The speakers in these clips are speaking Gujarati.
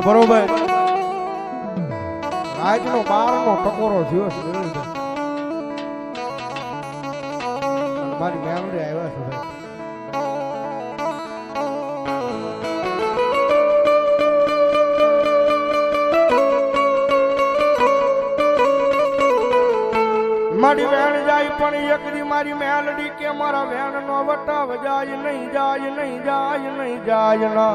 બરોબર રાજનો 12નો ટકોરો થયો છે મારી મેમરી આવ્યા છે ભાઈ મારી વેણ જાય પણ એકરી મારી મેલડી કે મારા વેણ નો વટાવ જાય નહીં જાય નહીં જાય નહીં જાય ના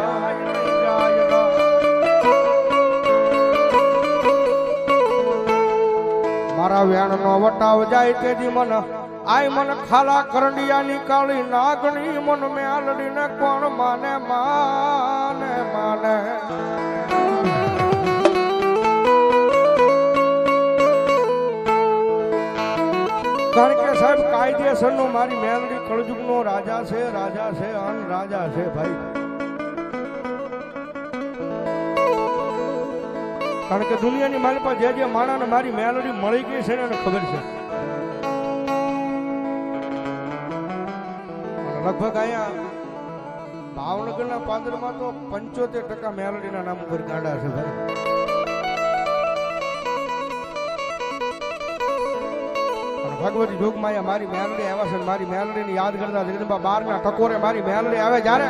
મારા વેણ નો વટાવ જાય તેથી મન આય મન ખાલા કરંડિયા નીકાળી નાગણી મન મેલડી ને કોણ માને માને માને કારણ કે સાહેબ કાયદેસર નો મારી મેલડી કળજુગ નો રાજા છે અન રાજા છે ભાઈ કારણ કે દુનિયાની મારી પાસે જે માણસને મારી મેલડી મળી ગઈ છે ને એને ખબર છે લગભગ અહીંયા ભાવનગરના પાદરમાં તો 75% મેલડીના નામ ઉપર ગાંડા છે ભાઈ ભગવતી જોગમાં મારી મેલડી આવ્યા છે મારી મેલડીને યાદ કરતા જગદંબા 12ના ટકોરે મારી મેલડી આવે જ્યારે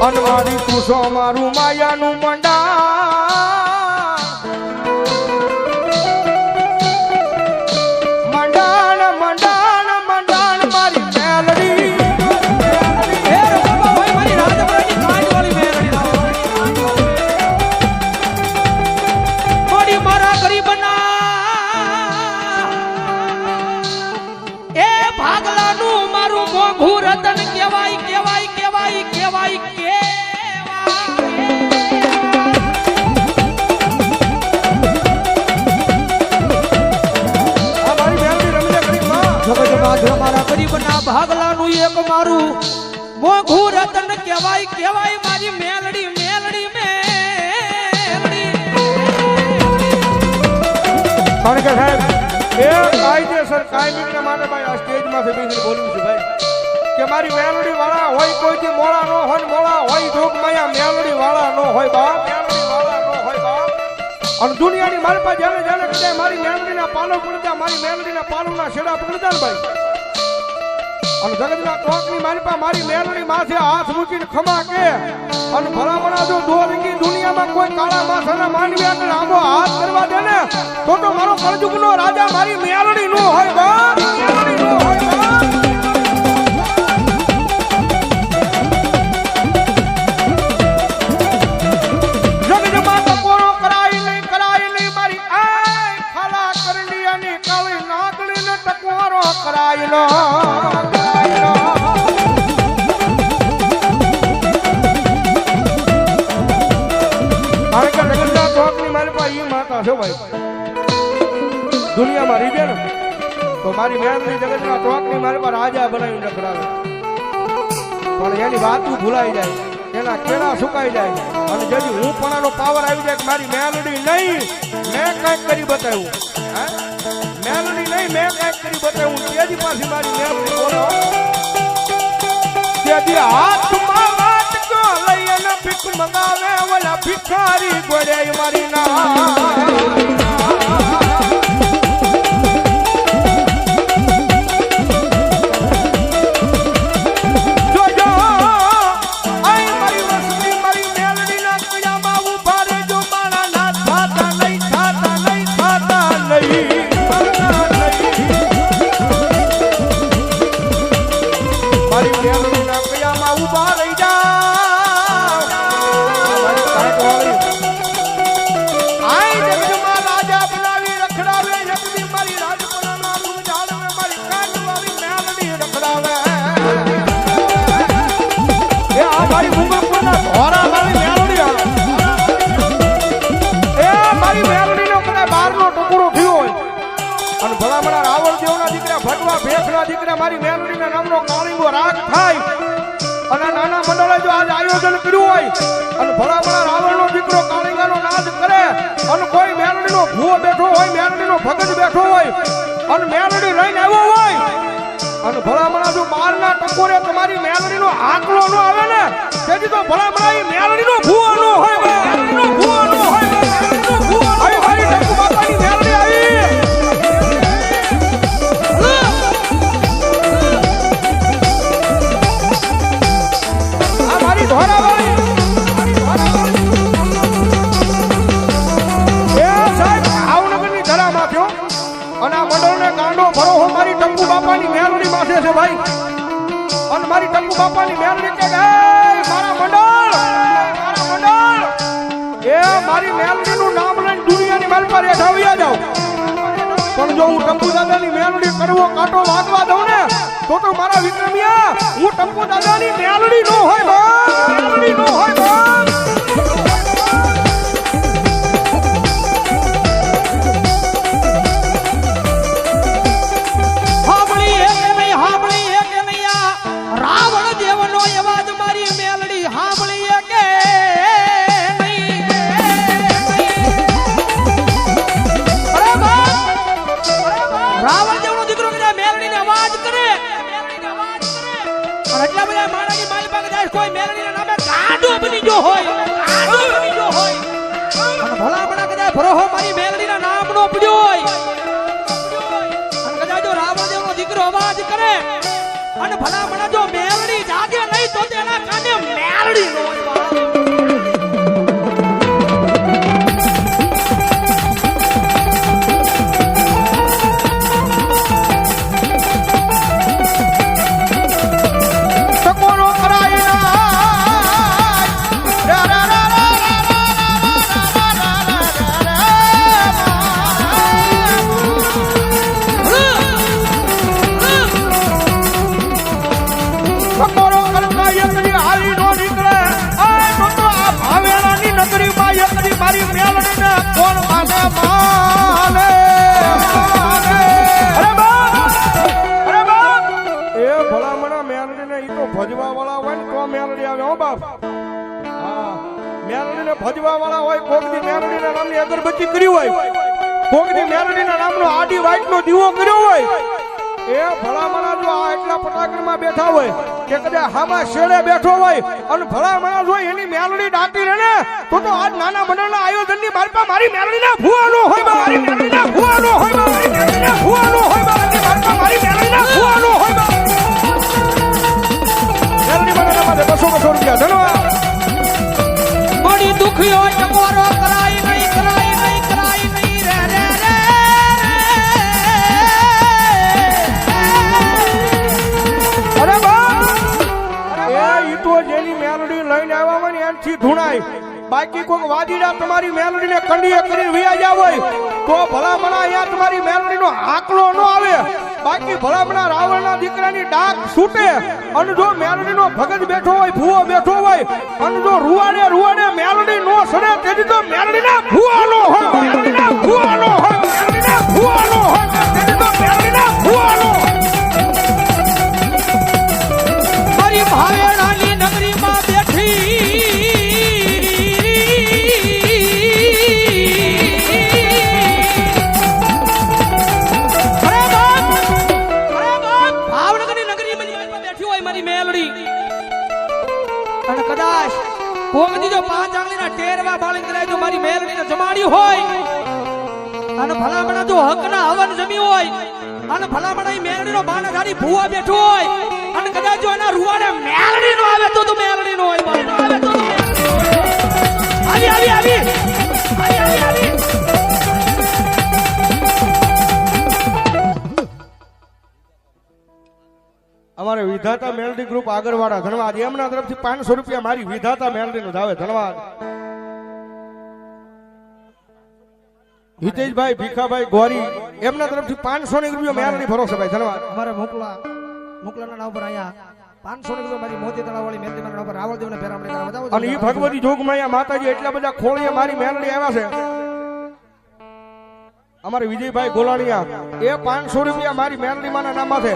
અનવારી પૂછો મારું માયાનું મંડાણ મારી મેલડી મોડી મારા ગરીબના એ ભાગલાનું મારું મોંઘું રતન કહેવાય કહેવાય કહેવાય કહેવાય મારા ગરીબના ભાગલાનું એક મારું મોંઘું રતન કહેવાય કહેવાય મારી મેલડી મેલડી મેલડી કારણ કે સાહેબ એ કાયદેસર કાયમીને માટે ભાઈ આ સ્ટેજમાંથી બેસીને બોલું છું ભાઈ કે મારી મેલડી વાળા હોય કોઈથી મોળા ન હોય મોળા હોય જોગમાયા મેલડી વાળા ન હોય બાપ મેલડી વાળા ન હોય બાપ અને દુનિયાની મારી પાસે જેને જેને કદાચ મારી મેલડીના પાલો પકડતા મારી મેલડીના પાલોના છેડા પકડતા ને ભાઈ અને જગતના ટોકની મારી પાસે મારી મેલડી માથે હાથ મૂકીને ખમા કે અને ભલામણા જો દોરંગી દુનિયામાં કોઈ કાળા માથાના માનવી આગળ આમો હાથ કરવા દે ને તો મારો કળજુગનો રાજા મારી મેલડી નો હોય બાપ મેલડી નો હોય બાપ જગતમાં ટકોરો કરાય નહીં મારી આય ખાલા કરંડિયાની કાળી નાગણીને ટકોરો કરાય નો દુનિયામાં રહી ગયા ને તો મારી મેલડી જગતના ચોકની મારી પર રાજા બનાવીને રખડાવે પણ એની વાતું ભૂલાઈ જાય એના કેળા સુકાઈ જાય અને જેથી હું પણ આનો પાવર આવી જાય કે મારી મેલડી નહીં મેં કંઈક કરી બતાવ્યું મેલડી નહીં મેં કંઈક કરી બતાવ્યું તેજી પાછી મારી મેલડી બોલો તેજી હાથમાં વાટકો લઈ અને ભીખ મંગાવે ઓલા ભિખારી ગોળે મારી ના દીકરા મારી મેલડીના નામનો કાળીંગો રાગ થાય અને નાના મંડળે જો આજ આયોજન કર્યું હોય અને ભલામણા રાવણનો દીકરો કાળીંગાનો નાદ કરે અને કોઈ મેલડીનો ભૂવો બેઠો હોય મેલડીનો ભગત બેઠો હોય અને મેલડી લઈને આવ્યો હોય અને ભલામણા જો બારના ટકોરે તમારી મેલડીનો આંકડો ન આવે ને તેથી તો ભલામણા એ મેલડીનો ભૂવો ન હોય મેલડીનો ભૂવો ન હોય મેલડીનો ભૂવો આવી મારી ટકુ બાપાની મેલડી આવી અને આ મંડળને ગાંડો ભરો હો મારી ટંકુ બાપાની મેલડી માથે છે ભાઈ અને મારી ટંકુ બાપાની મેલડી કે મારા મંડળ એ મારી મેલડીનું નામ લઈને દુનિયાની માલ પર હેઠાવ્યા જાવ પણ જો હું ટંકુ દાદાની મેલડી કરવો કાંટો વાગવા દઉં ને તો મારા વિક્રમિયા હું ટંકુ દાદાની મેલડી નો હોય મેલડી નો હોય ભરોહો મારી મેલડીના નામનો પડ્યો હોય અને કદાચ જો રાવણદેવનો દીકરો અવાજ કરે અને ભલામણા જો મેલડી જાગે નહીં તો તેના કાને મેલડી નો ભજવા વાળા હોય ને તો મેલડી આવે હો બાપ હા મેલડીને ભજવા વાળા હોય કોકની મેલડીના નામની અગરબત્તી કરી હોય કોકની મેલડીના નામનો આડી વાઈટનો દીવો કર્યો હોય એ ભલામણા જો આ એટલા પટાકરમાં બેઠા હોય કે કદાચ હામાં શેડે બેઠો હોય અને ભલામણા જો એની મેલડી ડાકી રહે ને તો આજ નાના મંડળના આયોજનની મારપા મારી મેલડીના ભૂવાનો હોય મારી મેલડીના ભૂવાનો હોય મારી મેલડીના ભૂવાનો હોય મારી મારપા મારી મેલડીના ભૂવાનો હોય બસો રૂપિયા ધન્યવાદ બડી દુખિયો ટકોરો કરાય નહીં રે રે રે અરે બા એ ઈ તો જેની મેલડી લઈને આવ્યા હોય ને એનથી ધૂણાય બાકી કોઈ વાદીડા તમારી મેલડીને કંડીએ કરીને વિયા જાવ હોય તો ભલામણા અહીંયા તમારી મેલડીનો આંકડો ન આવે બાકી ભલામણા રાવણના દીકરાની ડાક છૂટે અને જો મેલડીનો ભગત બેઠો હોય ભૂવો બેઠો હોય અને જો રૂવાડે મેલડી નો સડે તેથી તો મેલડીના ભૂવાનો હોય મેલડીના ભૂવાનો હોય મેલડીના ભૂવાનો હોય તેથી તો મેલડીના ભૂવાનો કરી હોય અને ભલામણા જો હકના હવન જમી હોય અને ભલામણા ઈ મેલડીનો બાને ગાડી ભૂવા બેઠો હોય અને કદાચ જો એના રૂવાડે મેલડી નો આવે તો મેલડી નો હોય બાને આવે તો આવી આવી આવી આવી આવી આવી અમારે વિધાતા મેલડી ગ્રુપ આગળવાળા ધન્યવાદ એમના તરફથી 500 રૂપિયા મારી વિધાતા મેલડી નો ધાવે ધન્યવાદ હિતેશભાઈ ભીખાભાઈ ગોરી એમના તરફથી 500 રૂપિયા મેલડી ભરોસે ભાઈ ધન્યવાદ અમારે મોકલાના નામ પર આયા 500 રૂપિયા મારી મોતી તળાવવાળી મેલડી મારા નામ પર રાવળદેવને ફેરામણી કરવા બતાવો અને ઈ ભગવતી જોગમાયા માતાજી એટલા બધા ખોળીએ મારી મેલડી આવ્યા છે અમારે વિજયભાઈ ગોલાણીયા એ 500 રૂપિયા મારી મેલડી માના નામમાં છે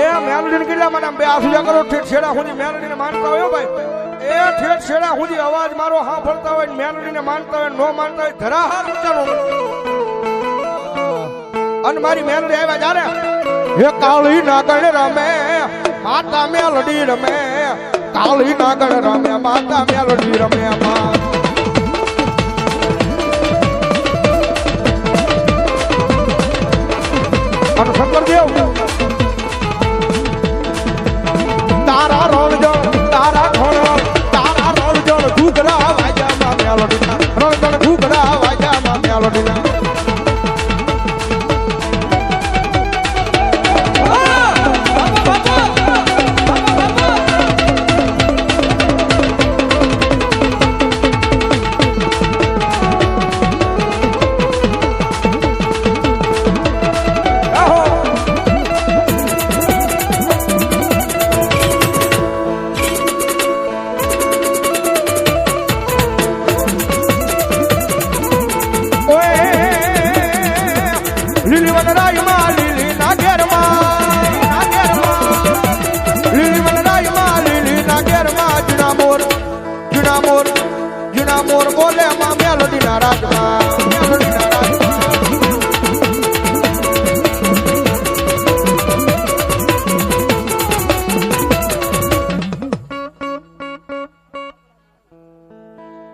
એ મેલડીને કેટલા મને બે આસુજા કરો ઠેઠ છેડા સુધી મેલડીને માનતા હોય ભાઈ એ ઠેઠ છેડા સુધી અવાજ મારો સાંભળતા હોય મેલડીને માનતા હોય નો માનતા હોય ધરાહાર ઊંચાનો અને મારી મેલડી આવ્યા જારે હે કાળી નાગણ રમે માતા મેલડી રમે કાળી નાગણ રમે માતા મેલડી રમે અને શંકરદેવ તારા રોણજણ તારા ખોણ તારા રોણજણ ઘૂઘરા વાજામાં મેલોડીના રોણજણ ઘૂઘરા વાજામાં મેલોડીના મોર બોલે માં મેલોડીના રાજમાં મેલોડીના રાજમાં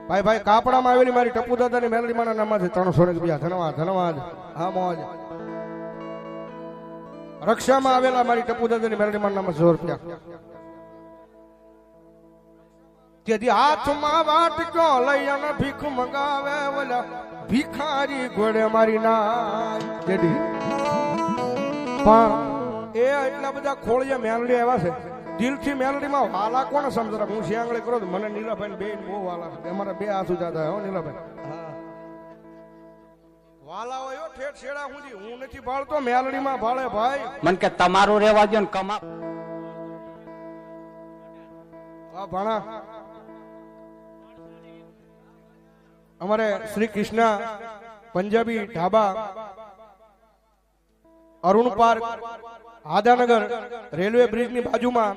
ભાઈ ભાઈ કાપડામાં આવેલી મારી ટપુ દાદાની મેલડી માના નામમાંથી 300 રૂપિયા ધન્યવાદ ધન્યવાદ હા મોજ રક્ષામાં આવેલા મારી ટપુ દાદાની મેલડી માના નામમાં 100 રૂપિયા જેથી હાથમાં વાટકો લઈ અને ભીખ મંગાવે ઓલા ભિખારી ઘોડે મારી નાય જેથી પણ એ એટલા બધા ખોળિયા મેલડી આવ્યા છે દિલથી મેલડીમાં વાલા કોણ સમજરા હું શિયાંગળી કરો મને નીલાભાઈ બેન બહુ વાલા છે અમારા બે આસુ જાતા હો નીલાભાઈ વાલા હોય ઠેઠ છેડા હું નથી ભાળતો મેલડીમાં ભાળે ભાઈ મન કે તમારું રેવા દો ને કમા આ ભણા અમારે Shri Krishna Punjabi dhaba Arun park Adanagar railway bridge ની બાજુમાં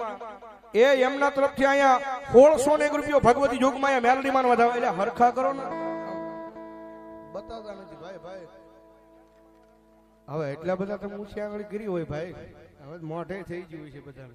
એ એમના તરફથી અહીંયા 1601 રૂપિયો ભગવતી જોગમાં મેલડી માન વધાવે એટલે હરખા કરો ને બતાવતા નથી ભાઈ ભાઈ હવે એટલા બધા તો મૂછી આંગળી કરી હોય ભાઈ હવે મોઢે થઈ ગયું છે બધા